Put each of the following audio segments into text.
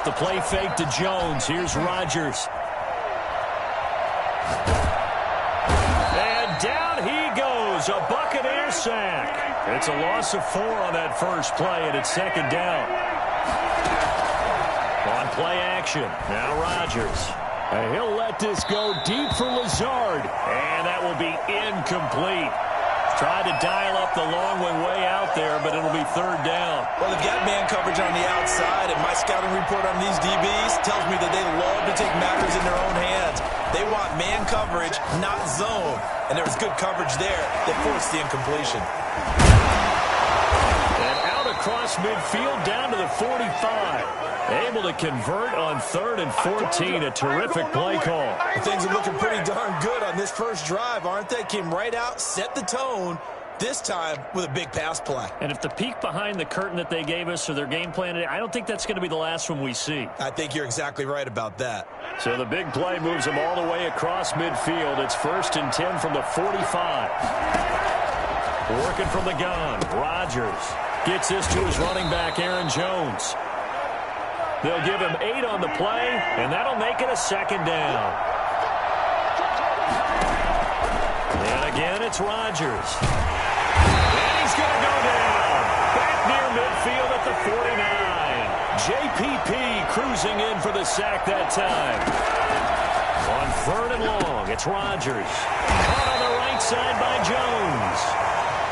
off the play fake to Jones. Here's Rodgers. And down he goes. A Buccaneer sack. It's a loss of 4 on that first play, and it's second down. On play action. Now Rodgers. And he'll let this go deep for Lazard. And that will be incomplete. Tried to dial up the long one way out there, but it'll be third down. Well, they've got man coverage on the outside, and my scouting report on these DBs tells me that they love to take matters in their own hands. They want man coverage, not zone. And there was good coverage there that forced the incompletion. And out across midfield down to the 45. Able to convert on 3rd and 14. A terrific play call. Things are looking pretty darn good on this first drive, aren't they? Came right out, set the tone, this time with a big pass play. And if the peek behind the curtain that they gave us or their game plan, I don't think that's going to be the last one we see. I think you're exactly right about that. So the big play moves them all the way across midfield. It's 1st and 10 from the 45. Working from the gun. Rodgers gets this to his running back, Aaron Jones. They'll give him 8 on the play, and that'll make it a second down. And again, it's Rodgers. And he's going to go down. Back near midfield at the 49. JPP cruising in for the sack that time. On 3rd and long, it's Rodgers. Caught on the right side by Jones.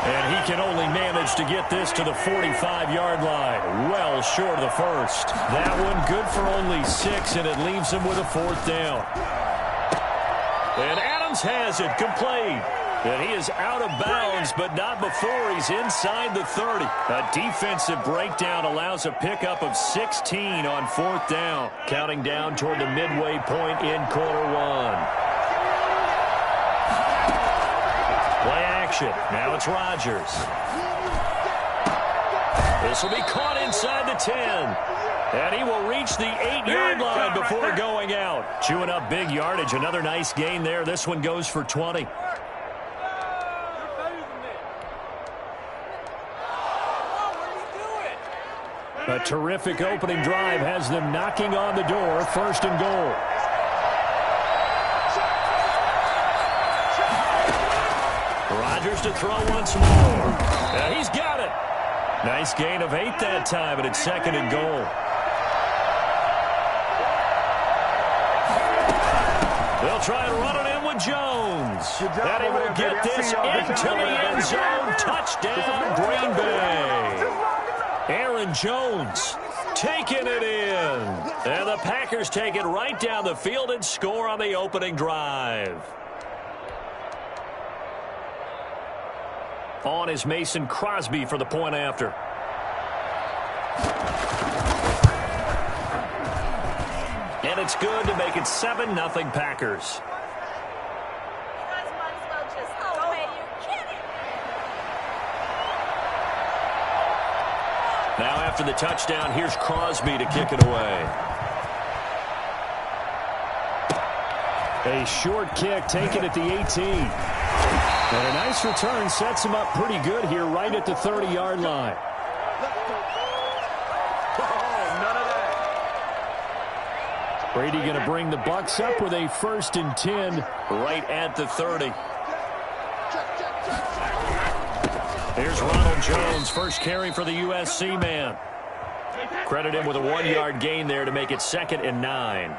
And he can only manage to get this to the 45-yard line. Well short of the first. That one good for only 6, and it leaves him with a 4th down. And Adams has it complete. And he is out of bounds, but not before he's inside the 30. A defensive breakdown allows a pickup of 16 on 4th down. Counting down toward the midway point in quarter 1. Play action. Now it's Rodgers. This will be caught inside the 10. And he will reach the 8-yard line before going out. Chewing up big yardage. Another nice gain there. This one goes for 20. A terrific opening drive has them knocking on the door. 1st and goal. Rodgers to throw once more. And he's got it. Nice gain of 8 that time, but it's 2nd and goal. They'll try and run it in with Jones. And he will get this into the end zone. Touchdown, Green Bay. Aaron Jones taking it in. And the Packers take it right down the field and score on the opening drive. On is Mason Crosby for the point after. And it's good to make it 7-0 Packers. Now after the touchdown, here's Crosby to kick it away. A short kick taken at the 18. And a nice return sets him up pretty good here right at the 30-yard line. Brady going to bring the Bucs up with a 1st and 10 right at the 30. Here's Ronald Jones, first carry for the USC man. Credit him with a 1-yard gain there to make it 2nd and 9.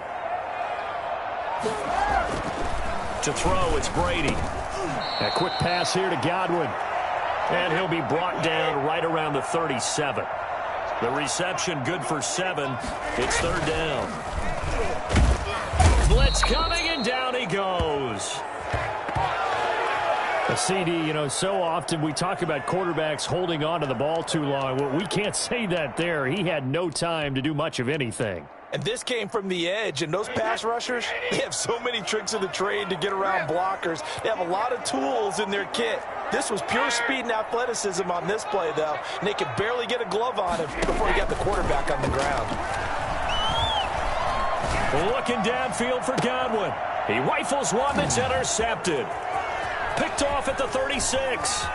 To throw, it's Brady. A quick pass here to Godwin. And he'll be brought down right around the 37. The reception good for 7. It's 3rd down. Blitz coming, and down he goes. CD, so often we talk about quarterbacks holding on to the ball too long. Well, we can't say that there. He had no time to do much of anything. And this came from the edge, and those pass rushers, they have so many tricks of the trade to get around blockers. They have a lot of tools in their kit. This was pure speed and athleticism on this play, though, and they could barely get a glove on him before he got the quarterback on the ground. Looking downfield for Godwin. He rifles one that's intercepted. Picked off at the 36.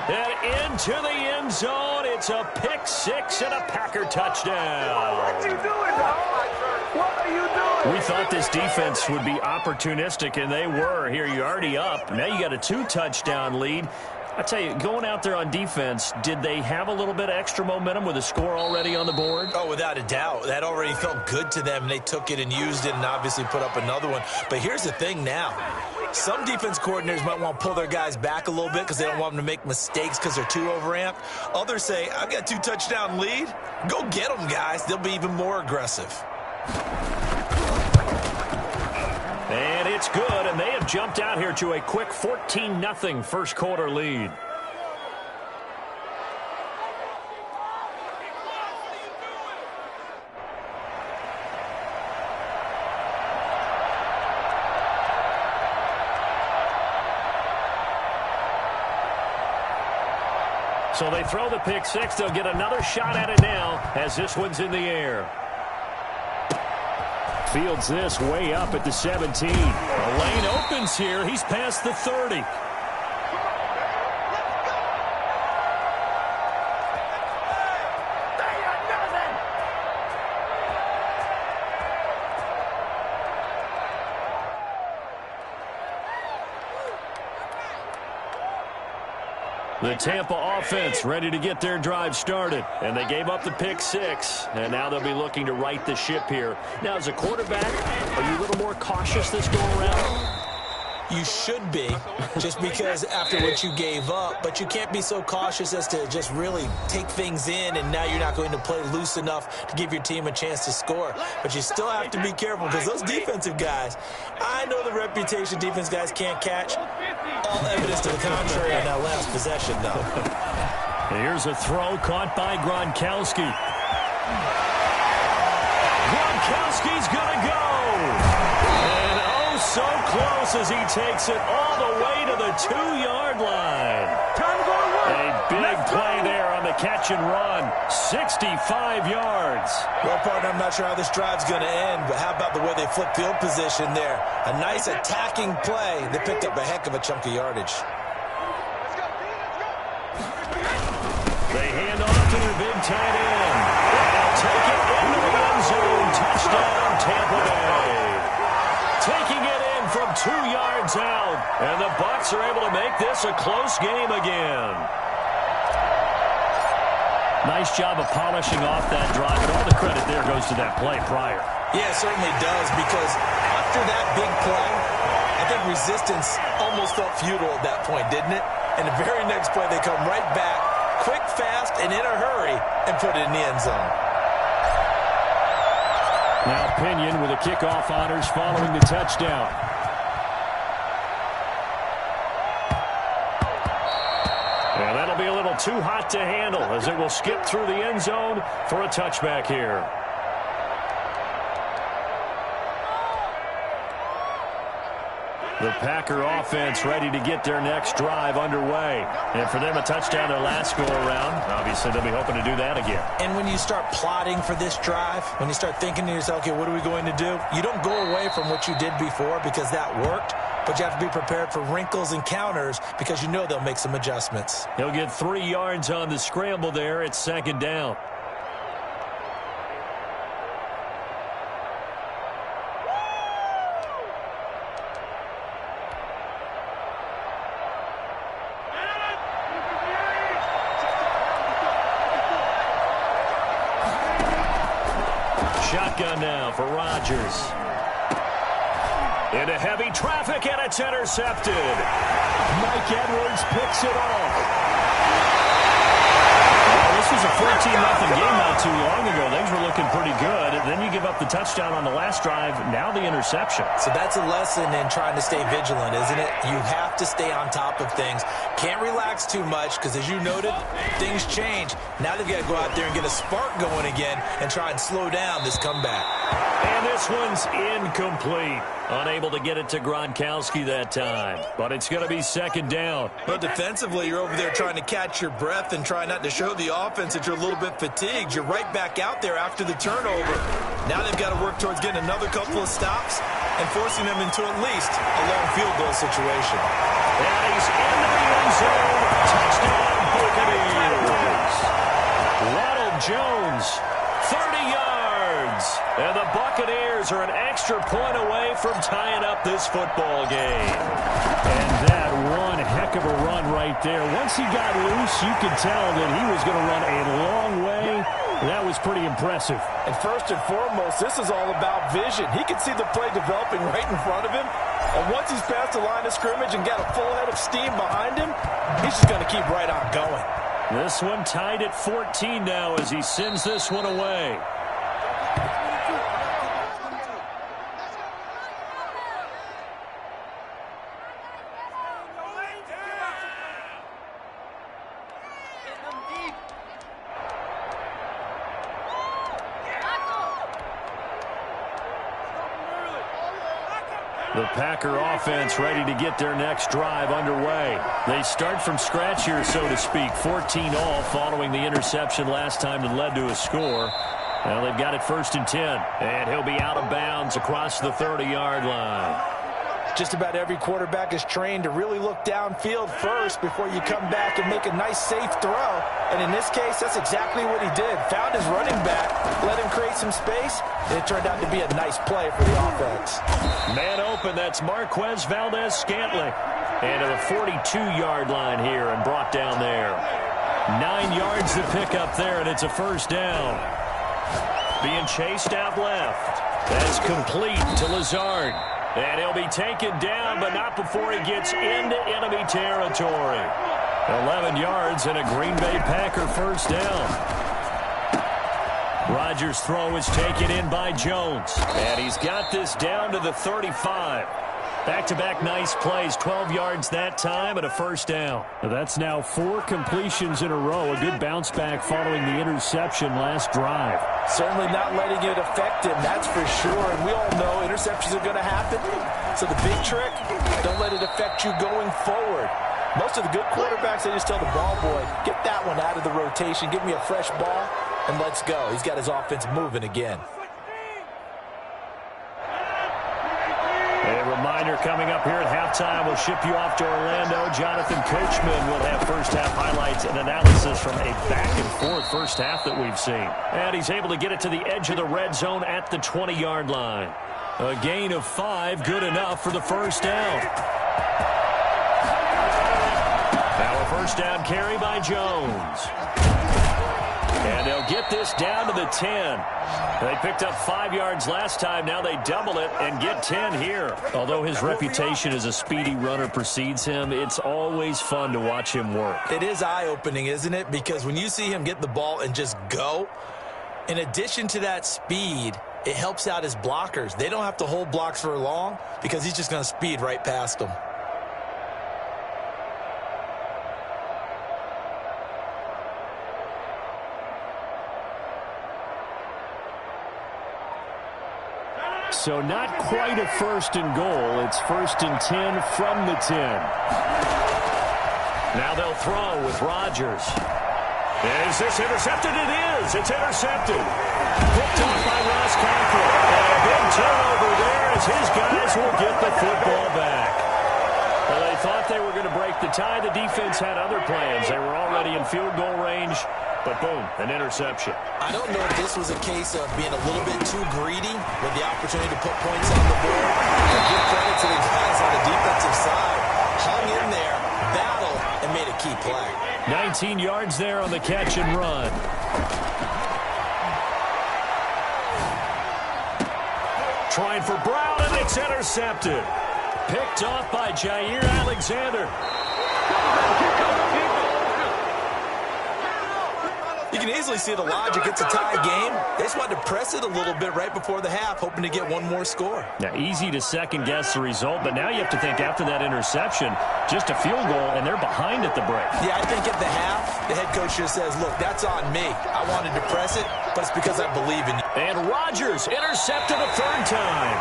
And into the end zone It's a pick six and a Packer touchdown. What you doing, dog? What are you doing? We thought this defense would be opportunistic, and they were. Here, you're already up. Now you got a 2-touchdown lead. I tell you, going out there on defense, did they have a little bit of extra momentum with a score already on the board? Oh, without a doubt. That already felt good to them, and they took it and used it and obviously put up another one. But here's the thing now. Some defense coordinators might want to pull their guys back a little bit because they don't want them to make mistakes because they're too overamped. Others say, I've got a 2-touchdown lead. Go get them, guys. They'll be even more aggressive. And it's good, and they have jumped out here to a quick 14-0 first quarter lead. So they throw the pick six. They'll get another shot at it now as this one's in the air. Fields this way up at the 17. The lane opens here. He's past the 30. The Tampa offense ready to get their drive started. And they gave up the pick six. And now they'll be looking to right the ship here. Now, as a quarterback, are you a little more cautious this go around? You should be, just because after what you gave up. But you can't be so cautious as to just really take things in, and now you're not going to play loose enough to give your team a chance to score. But you still have to be careful because those defensive guys, I know the reputation defense guys can't catch. All evidence to the contrary in that last possession, though. Here's a throw caught by Gronkowski. Gronkowski's going to go. And oh, so close as he takes it all the way to the 2-yard line. Time to go to work. A big play there on the catch and run. 65 yards. Well, partner, I'm not sure how this drive's going to end, but how about the way they flip field position there? A nice attacking play. They picked up a heck of a chunk of yardage. They hand off to their big tight end. They'll take it into the end zone. Touchdown, Tampa Bay. Taking it in from 2 yards out. And the Bucs are able to make this a close game again. Nice job of polishing off that drive, and all the credit there goes to that play prior. Yeah, it certainly does, because after that big play, I think resistance almost felt futile at that point, didn't it? And the very next play, they come right back, quick, fast, and in a hurry, and put it in the end zone. Now Pinion with the kickoff honors following the touchdown. And that'll be a little too hot to handle as it will skip through the end zone for a touchback here. The Packer offense ready to get their next drive underway. And for them, a touchdown their last go-around. Obviously, they'll be hoping to do that again. And when you start plotting for this drive, when you start thinking to yourself, okay, what are we going to do? You don't go away from what you did before because that worked, but you have to be prepared for wrinkles and counters because you know they'll make some adjustments. He'll get 3 yards on the scramble there. It's second down. Shotgun now for Rodgers. Into heavy traffic, and it's intercepted. Mike Edwards picks it off. Well, this was a 14-0 game not too long ago. Things were looking pretty good. And then you give up the touchdown on the last drive. Now the interception. So that's a lesson in trying to stay vigilant, isn't it? You have to stay on top of things. Can't relax too much because, as you noted, things change. Now they've got to go out there and get a spark going again and try and slow down this comeback. And this one's incomplete. Unable to get it to Gronkowski that time. But it's going to be second down. But defensively, you're over there trying to catch your breath and try not to show the offense that you're a little bit fatigued. You're right back out there after the turnover. Now they've got to work towards getting another couple of stops and forcing them into at least a long field goal situation. And he's into the end zone. Touchdown, Buccaneers. Ronald Jones, 30 yards. And the Buccaneers are an extra point away from tying up this football game. And that one heck of a run right there. Once he got loose, you could tell that he was going to run a long way. That was pretty impressive. And first and foremost, this is all about vision. He can see the play developing right in front of him. And once he's past the line of scrimmage and got a full head of steam behind him, he's just going to keep right on going. This one tied at 14 now as he sends this one away. The Packer offense ready to get their next drive underway. They start from scratch here, so to speak. 14 all following the interception last time that led to a score. Well, they've got it 1st and 10. And he'll be out of bounds across the 30-yard line. Just about every quarterback is trained to really look downfield first before you come back and make a nice, safe throw. And in this case, that's exactly what he did. Found his running back, let him create some space, and it turned out to be a nice play for the offense. Man open, that's Marquez Valdes-Scantling. And to the 42-yard line here and brought down there. 9 yards to pick up there, and it's a first down. Being chased out left. That's complete to Lazard. And he'll be taken down, but not before he gets into enemy territory. 11 yards and a Green Bay Packer first down. Rodgers' throw is taken in by Jones. And he's got this down to the 35. Back-to-back nice plays, 12 yards that time and a first down. That's now 4 completions in a row. A good bounce back following the interception last drive. Certainly not letting it affect him, that's for sure. And we all know interceptions are going to happen. So the big trick, don't let it affect you going forward. Most of the good quarterbacks, they just tell the ball boy, get that one out of the rotation, give me a fresh ball, and let's go. He's got his offense moving again. A reminder coming up here at halftime, we'll ship you off to Orlando. Jonathan Coachman will have first-half highlights and analysis from a back-and-forth first half that we've seen. And he's able to get it to the edge of the red zone at the 20-yard line. A gain of 5, good enough for the first down. Now a first down carry by Jones. And they'll get this down to the 10. They picked up 5 yards last time. Now they double it and get 10 here. Although his reputation as a speedy runner precedes him, it's always fun to watch him work. It is eye-opening, isn't it? Because when you see him get the ball and just go, in addition to that speed, it helps out his blockers. They don't have to hold blocks for long because he's just going to speed right past them. So not quite a 1st and goal. It's 1st and 10 from the 10. Now they'll throw with Rodgers. Is this intercepted? It is. It's intercepted. Picked off by Ross Cockrell. And a big turnover there as his guys will get the football back. Well, they thought they were going to break the tie. The defense had other plans. They were already in field goal range. But boom, an interception. I don't know if this was a case of being a little bit too greedy with the opportunity to put points on the board. But give credit to the guys on the defensive side. Hung in there, battled, and made a key play. 19 yards there on the catch and run. Trying for Brown, and it's intercepted. Picked off by Jair Alexander. You can easily see the logic. It's a tie game. They just wanted to press it a little bit right before the half, hoping to get one more score. Now, easy to second-guess the result, but now you have to think after that interception, just a field goal, and they're behind at the break. Yeah, I think at the half, the head coach just says, look, that's on me. I wanted to press it, but it's because I believe in you. And Rodgers intercepted a 3rd time.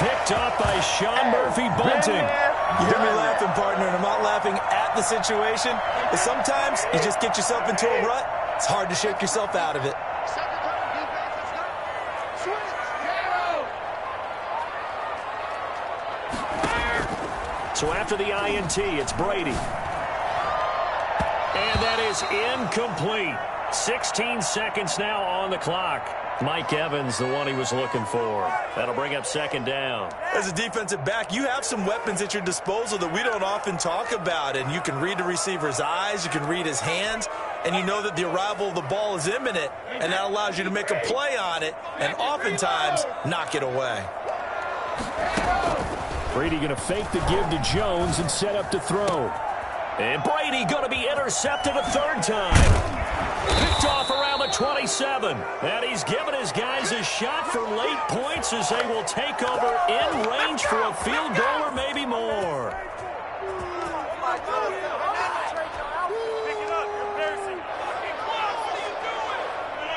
Picked up by Sean Murphy-Bunting. You hear me laughing, partner, and I'm not laughing at the situation. But sometimes you just get yourself into a rut. It's hard to shake yourself out of it. So after the INT, it's Brady. And that is incomplete. 16 seconds now on the clock. Mike Evans, the one he was looking for. That'll bring up second down. As a defensive back, you have some weapons at your disposal that we don't often talk about. And you can read the receiver's eyes, you can read his hands, and you know that the arrival of the ball is imminent, and that allows you to make a play on it and oftentimes knock it away. Brady going to fake the give to Jones and set up to throw. And Brady going to be intercepted a third time. Picked off around the 27. And he's given his guys a shot for late points as they will take over in range for a field goal or maybe more.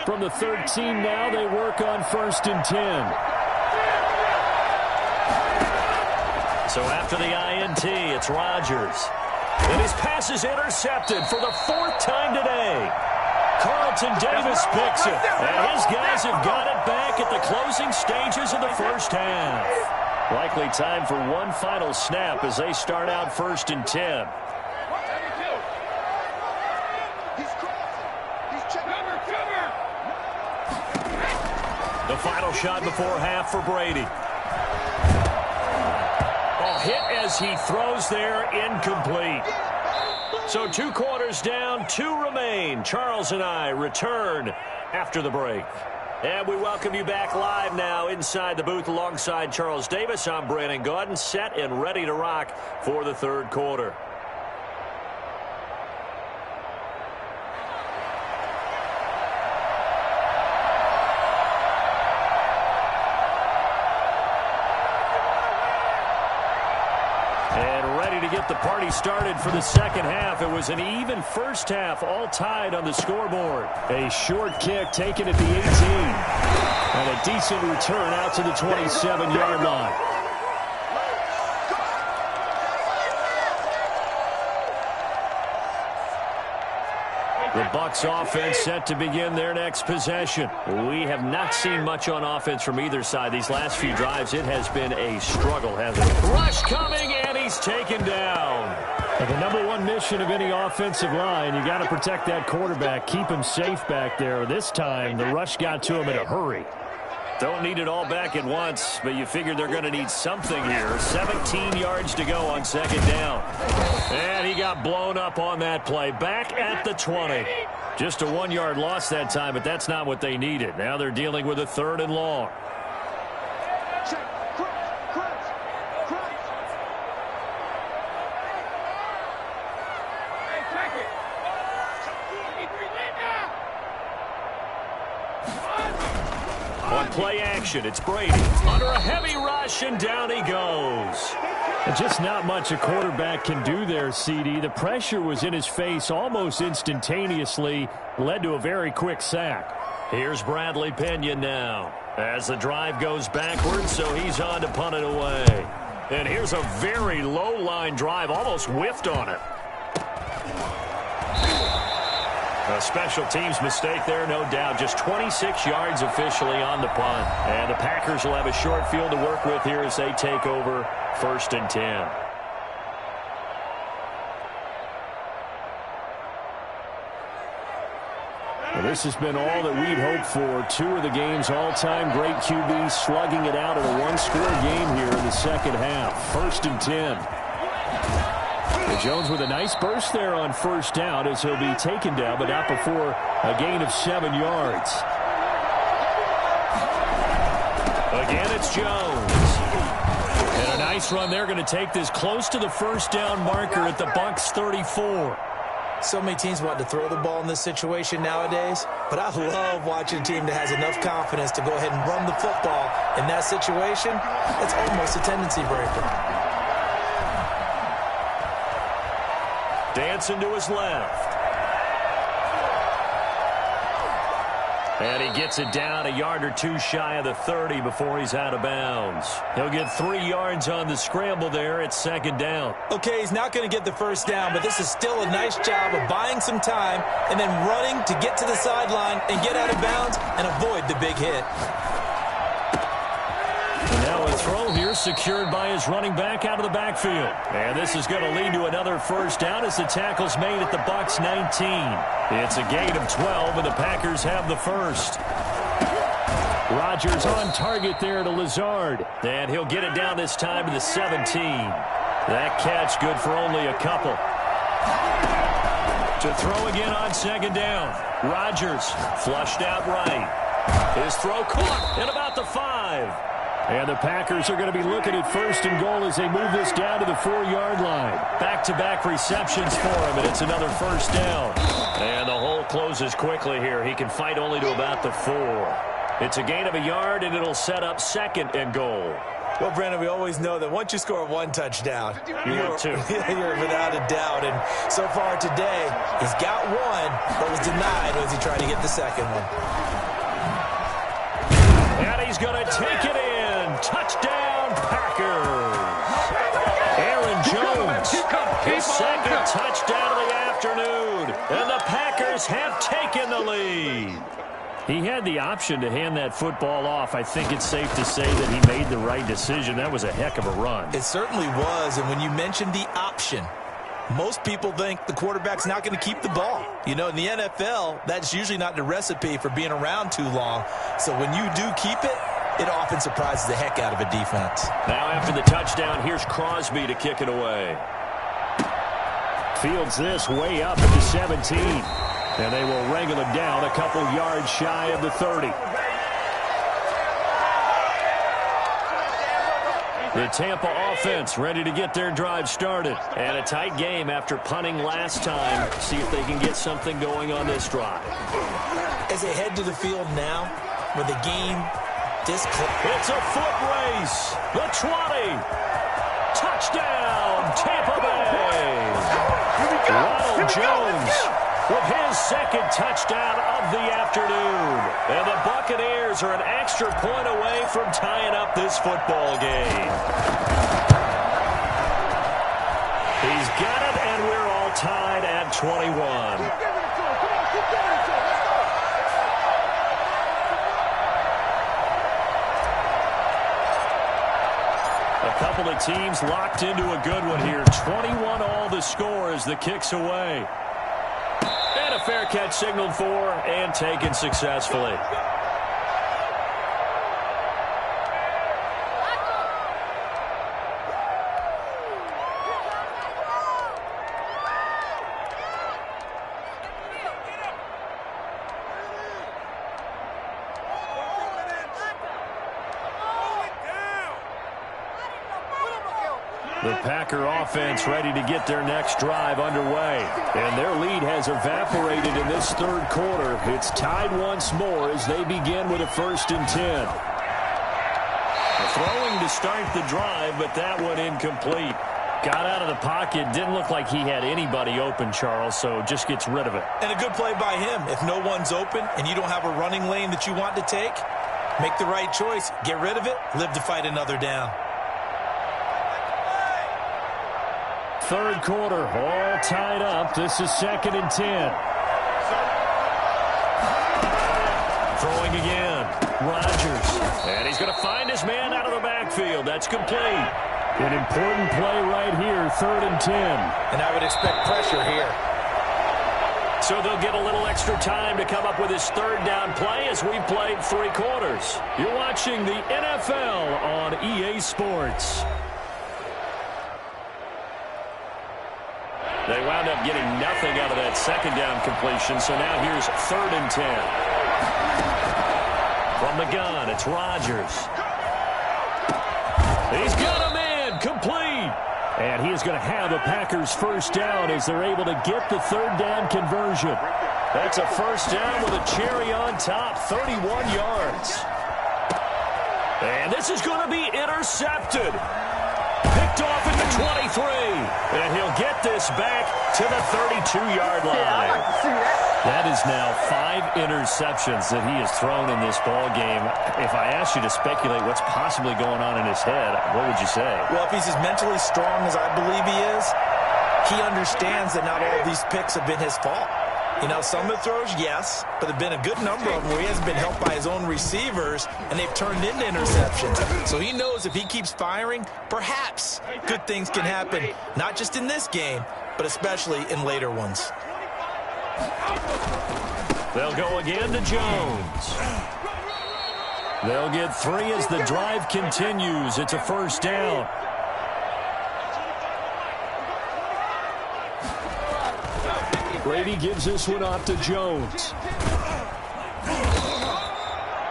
From the 13 now, they work on 1st and 10. So after the INT, it's Rodgers. And his pass is intercepted for the 4th time today. Carlton Davis picks it. And his guys have got it back at the closing stages of the first half. Likely time for one final snap as they start out 1st and 10. The final shot before half for Brady. Hit as he throws there, incomplete. So 2 quarters down, 2 remain. Charles and I return after the break. And we welcome you back live now inside the booth alongside Charles Davis. I'm Brandon Gaudin, set and ready to rock for the 3rd quarter. Get the party started for the second half. It was an even first half, all tied on the scoreboard. A short kick taken at the 18. And a decent return out to the 27-yard line. The Bucs offense set to begin their next possession. We have not seen much on offense from either side. These last few drives, it has been a struggle, hasn't it? Rush coming, and he's taken down. And the number one mission of any offensive line, you got to protect that quarterback, keep him safe back there. This time, the rush got to him in a hurry. Don't need it all back at once, but you figure they're going to need something here. 17 yards to go on second down. And he got blown up on that play. Back at the 20. Just a 1-yard loss that time, but that's not what they needed. Now they're dealing with a 3rd and long. On play action, it's Brady. Under a heavy rush, and down he goes. Just not much a quarterback can do there, CD. The pressure was in his face almost instantaneously, led to a very quick sack. Here's Bradley Pinion now as the drive goes backwards, so he's on to punt it away. And here's a very low-line drive, almost whiffed on it. A special teams mistake there, no doubt. Just 26 yards officially on the punt. And the Packers will have a short field to work with here as they take over 1st and 10. Well, this has been all that we'd hoped for. 2 of the game's all-time great QBs slugging it out in a 1-score game here in the second half. 1st and 10. Jones with a nice burst there on 1st down as he'll be taken down, but not before a gain of 7 yards. Again, it's Jones. And a nice run there, going to take this close to the 1st down marker at the Bucs 34. So many teams want to throw the ball in this situation nowadays, but I love watching a team that has enough confidence to go ahead and run the football in that situation. It's almost a tendency breaker. Dancing to his left. And he gets it down a yard or 2 shy of the 30 before he's out of bounds. He'll get 3 yards on the scramble there at 2nd down. Okay, he's not going to get the 1st down, but this is still a nice job of buying some time and then running to get to the sideline and get out of bounds and avoid the big hit. And now Now a throw here secured by his running back out of the backfield. And this is going to lead to another first down as the tackle's made at the Bucs 19. It's a gain of 12, and the Packers have the first. Rodgers on target there to Lazard. And he'll get it down this time to the 17. That catch good for only a couple. To throw again on second down. Rodgers flushed out right. His throw caught at about the 5. And the Packers are going to be looking at first and goal as they move this down to the 4-yard line. Back-to-back receptions for him, and it's another first down. And the hole closes quickly here. He can fight only to about the 4. It's a gain of a yard, and it'll set up second and goal. Well, Brandon, we always know that once you score one touchdown, you're without a doubt. And so far today, he's got one, but was denied as he tried to get the second one. And he's going to take it in. Touchdown, Packers. Aaron Jones, his second touchdown of the afternoon. And the Packers have taken the lead. He had the option to hand that football off. I think it's safe to say that he made the right decision. That was a heck of a run. It certainly was. And when you mentioned the option, most people think the quarterback's not going to keep the ball. You know, in the NFL, that's usually not the recipe for being around too long. So when you do keep it, it often surprises the heck out of a defense. Now after the touchdown, here's Crosby to kick it away. Fields this way up at the 17. And they will wrangle him down a couple yards shy of the 30. The Tampa offense ready to get their drive started. And a tight game after punting last time. See if they can get something going on this drive. As they head to the field now, with the game this close. It's a foot race. The 20. Touchdown, Tampa Bay. Ronald Jones with his second touchdown of the afternoon. And the Buccaneers are an extra point away from tying up this football game. He's got it, and we're all tied at 21. A couple of teams locked into a good one here. 21 all the score as the kick's away. And a fair catch signaled for and taken successfully. The Packer offense ready to get their next drive underway. And their lead has evaporated in this third quarter. It's tied once more as they begin with a 1st and 10. Throwing to start the drive, but that one incomplete. Got out of the pocket. Didn't look like he had anybody open, Charles, so just gets rid of it. And a good play by him. If no one's open and you don't have a running lane that you want to take, make the right choice. Get rid of it. Live to fight another down. Third quarter, all tied up. This is 2nd and 10. Throwing again. Rodgers. And he's going to find his man out of the backfield. That's complete. An important play right here, 3rd and 10. And I would expect pressure here. So they'll get a little extra time to come up with his 3rd down play as we've played 3 quarters. You're watching the NFL on EA Sports. They wound up getting nothing out of that 2nd down completion, so now here's 3rd and 10. From the gun, it's Rodgers. He's got him in, complete. And he is going to have a Packers 1st down as they're able to get the 3rd down conversion. That's a 1st down with a cherry on top, 31 yards. And this is going to be intercepted. Picked off at the 23. And he'll get this back to the 32-yard line. That is now 5 interceptions that he has thrown in this ball game. If I asked you to speculate what's possibly going on in his head, what would you say? Well, if he's as mentally strong as I believe he is, he understands that not all of these picks have been his fault. You know, some of the throws, yes, but there have been a good number of them where he hasn't been helped by his own receivers, and they've turned into interceptions. So he knows if he keeps firing, perhaps good things can happen, not just in this game, but especially in later ones. They'll go again to Jones. They'll get 3 as the drive continues. It's a first down. Brady gives this one off to Jones.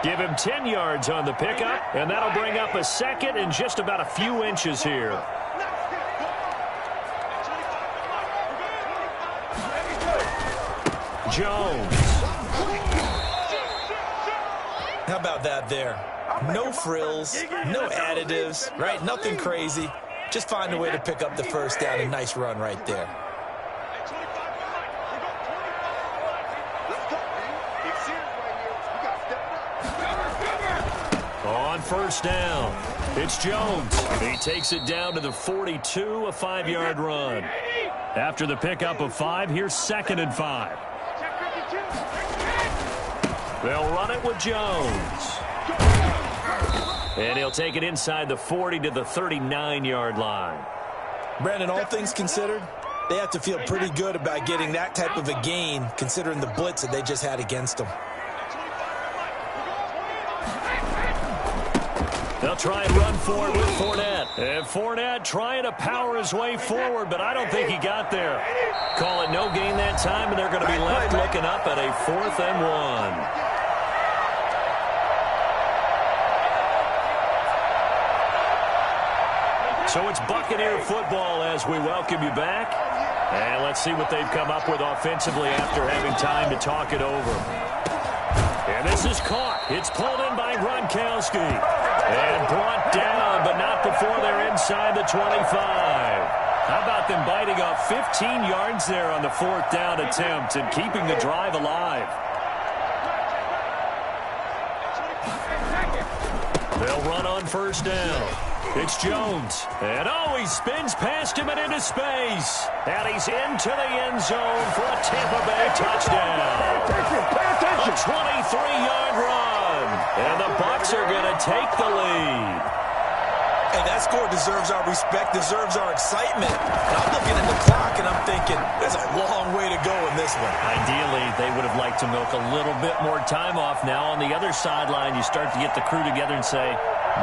Give him 10 yards on the pickup, and that'll bring up a second and just about a few inches here. Jones. How about that there? No frills, no additives, right? Nothing crazy. Just find a way to pick up the first down. A nice run right there. On first down, it's Jones. He takes it down to the 42, a 5-yard run. After the pickup of 5, here's 2nd and 5. They'll run it with Jones. And he'll take it inside the 40 to the 39-yard line. Brandon, all things considered, they have to feel pretty good about getting that type of a gain considering the blitz that they just had against them. They'll try and run forward with Fournette. And Fournette trying to power his way forward, but I don't think he got there. Call it no gain that time, and they're going to be left looking up at a 4th and 1. So it's Buccaneer football as we welcome you back. And let's see what they've come up with offensively after having time to talk it over. And this is caught. It's pulled in by Gronkowski. And brought down, but not before they're inside the 25. How about them biting off 15 yards there on the 4th down attempt and keeping the drive alive? They'll run on first down. It's Jones. And oh, he spins past him and into space. And he's into the end zone for a Tampa Bay touchdown. A 23-yard run. And the Bucs are going to take the lead. Hey, that score deserves our respect, deserves our excitement. And I'm looking at the clock and I'm thinking, there's a long way to go in this one. Ideally, they would have liked to milk a little bit more time off. Now on the other sideline, you start to get the crew together and say,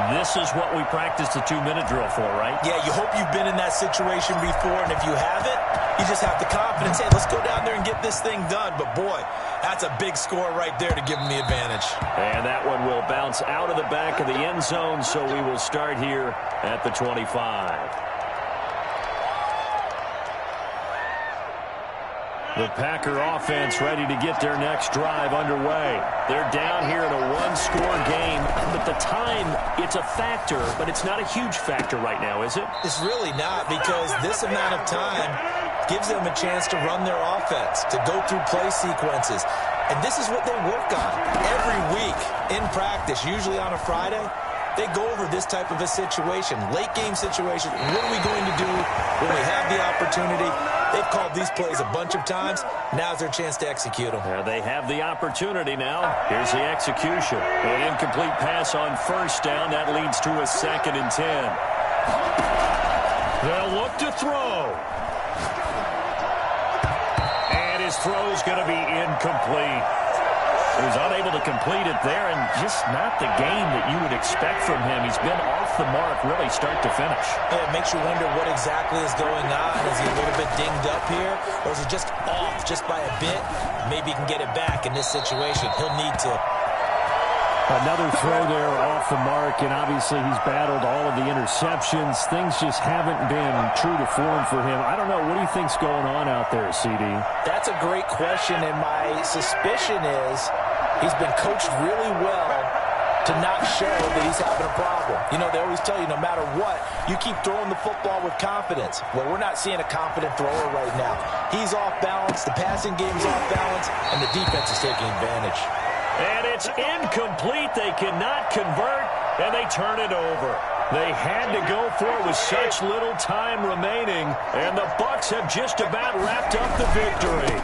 this is what we practiced a 2-minute drill for, right? Yeah, you hope you've been in that situation before, and if you haven't, you just have the confidence, hey, let's go down there and get this thing done. But boy, that's a big score right there to give them the advantage. And that one will bounce out of the back of the end zone, so we will start here at the 25. The Packer offense ready to get their next drive underway. They're down here in a 1-score game, but the time, it's a factor, but it's not a huge factor right now, is it? It's really not, because this amount of time gives them a chance to run their offense, to go through play sequences. And this is what they work on every week in practice, usually on a Friday. They go over this type of a situation, late game situation. What are we going to do when we have the opportunity? They've called these plays a bunch of times. Now's their chance to execute them. They have the opportunity now. Here's the execution. An incomplete pass on first down. That leads to a 2nd and 10. They'll look to throw. And his throw's going to be incomplete. He was unable to complete it there, and just not the game that you would expect from him. He's been off the mark really start to finish. Yeah, it makes you wonder what exactly is going on. Is he a little bit dinged up here, or is he just off just by a bit? Maybe he can get it back in this situation. He'll need to. Another throw there off the mark, and obviously he's battled all of the interceptions. Things just haven't been true to form for him. I don't know. What do you think's going on out there, CD? That's a great question, and my suspicion is he's been coached really well to not show that he's having a problem. You know, they always tell you no matter what, you keep throwing the football with confidence. Well, we're not seeing a confident thrower right now. He's off balance, the passing game's off balance, and the defense is taking advantage. And it's incomplete. They cannot convert, and they turn it over. They had to go for it with such little time remaining, and the Bucs Bucs have just about wrapped up the victory.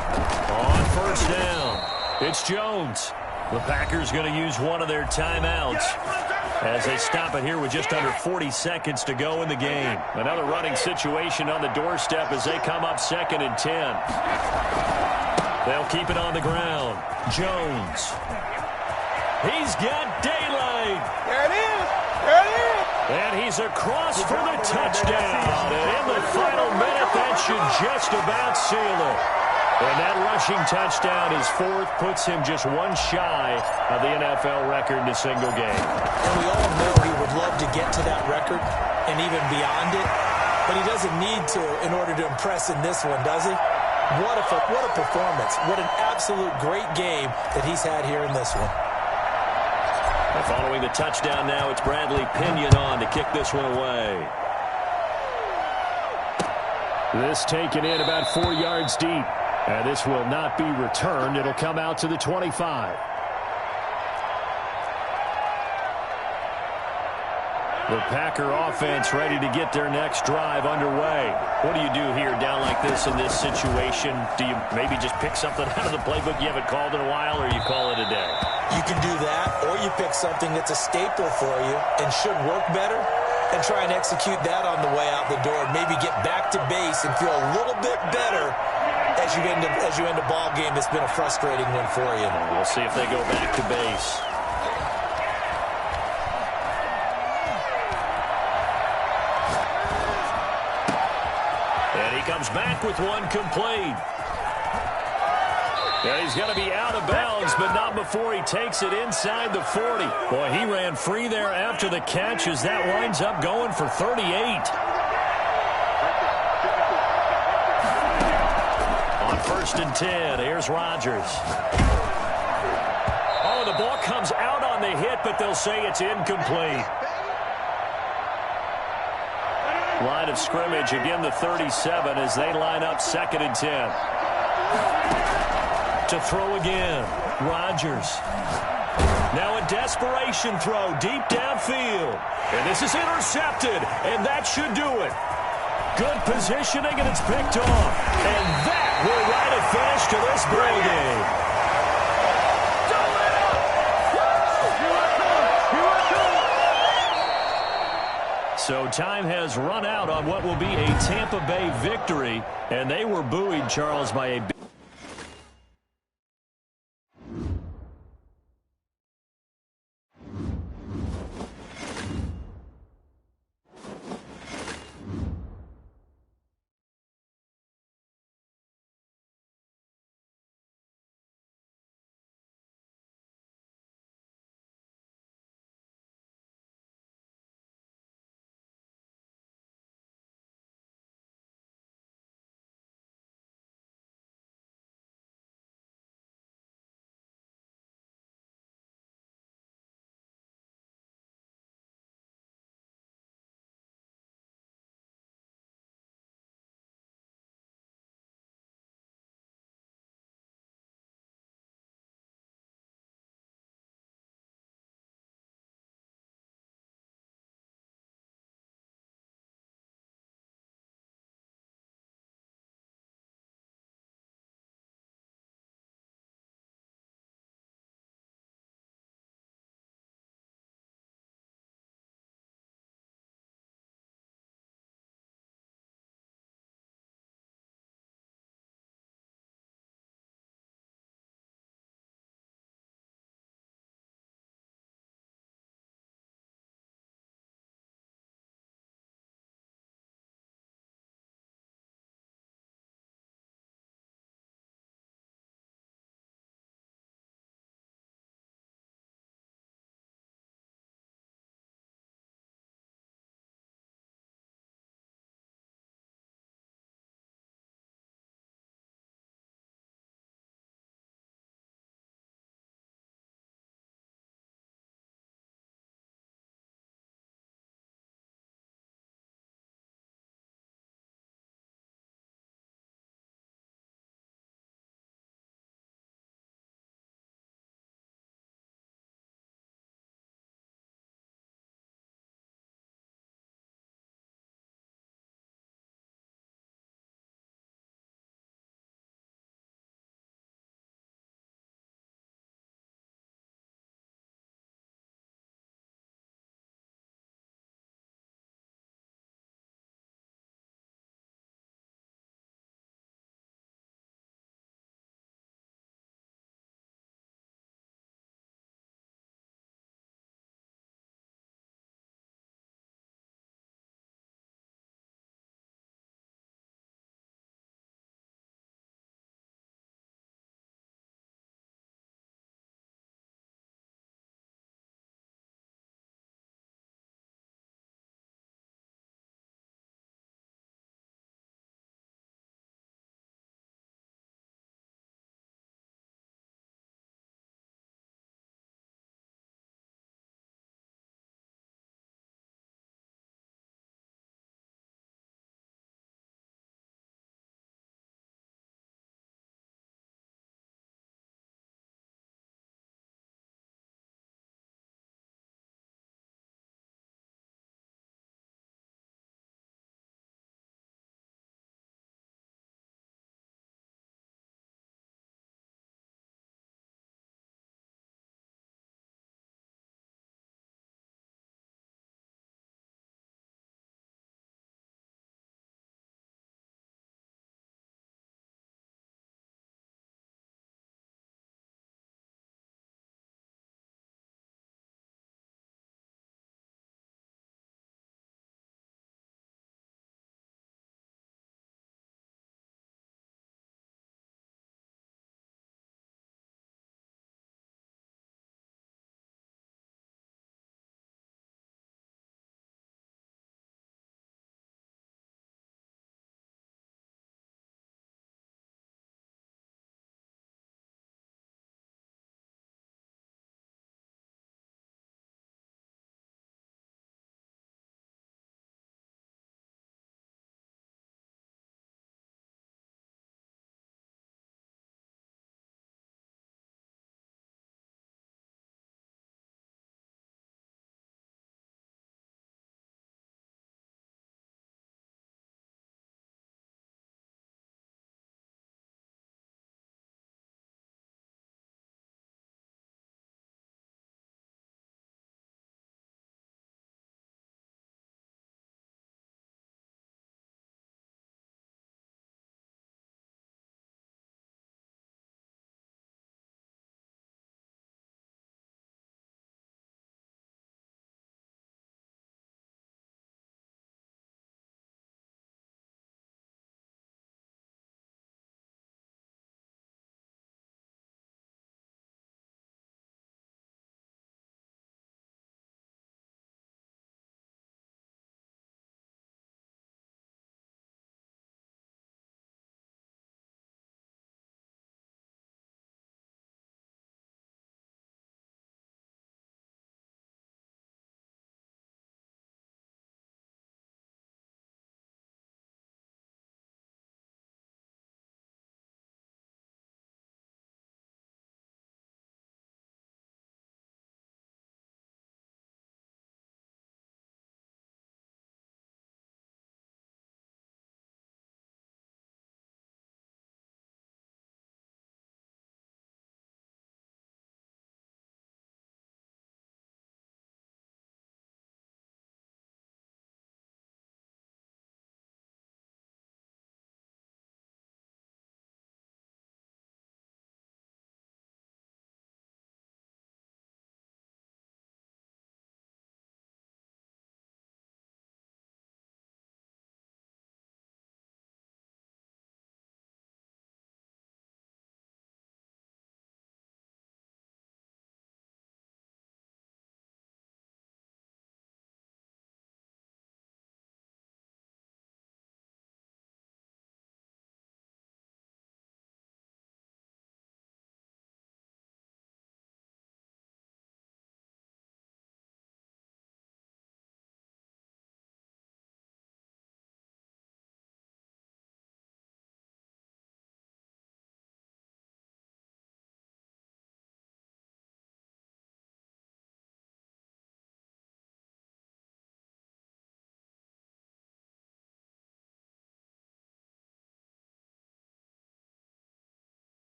On first down, it's Jones. The Packers going to use one of their timeouts as they stop it here with just under 40 seconds to go in the game. Another running situation on the doorstep as they come up 2nd and 10. They'll keep it on the ground. Jones. He's got daylight. There it is. There it is. And he's across for the touchdown. And in the final minute, that should just about seal it. And that rushing touchdown, his 4th, puts him just one shy of the NFL record in a single game. And we all know he would love to get to that record and even beyond it, but he doesn't need to in order to impress in this one, does he? What a performance. What an absolute great game that he's had here in this one. And following the touchdown now, it's Bradley Pinion on to kick this one away. This taken in about 4 yards deep. And this will not be returned. It'll come out to the 25. The Packer offense ready to get their next drive underway. What do you do here down like this in this situation? Do you maybe just pick something out of the playbook you haven't called in a while, or you call it a day? You can do that, or you pick something that's a staple for you and should work better and try and execute that on the way out the door and maybe get back to base and feel a little bit better as you end a ball game that's been a frustrating one for you. We'll see if they go back to base. And he comes back with one complete. And he's going to be out of bounds, but not before he takes it inside the 40. Boy, he ran free there after the catch as that winds up going for 38. First and 10. Here's Rodgers. Oh, the ball comes out on the hit, but they'll say it's incomplete. Line of scrimmage, again the 37 as they line up 2nd and 10. To throw again, Rodgers. Now a desperation throw deep downfield. And this is intercepted, and that should do it. Good positioning, and it's picked off. And that will write a finish to this ball game. So time has run out on what will be a Tampa Bay victory, and they were buoyed, Charles, by a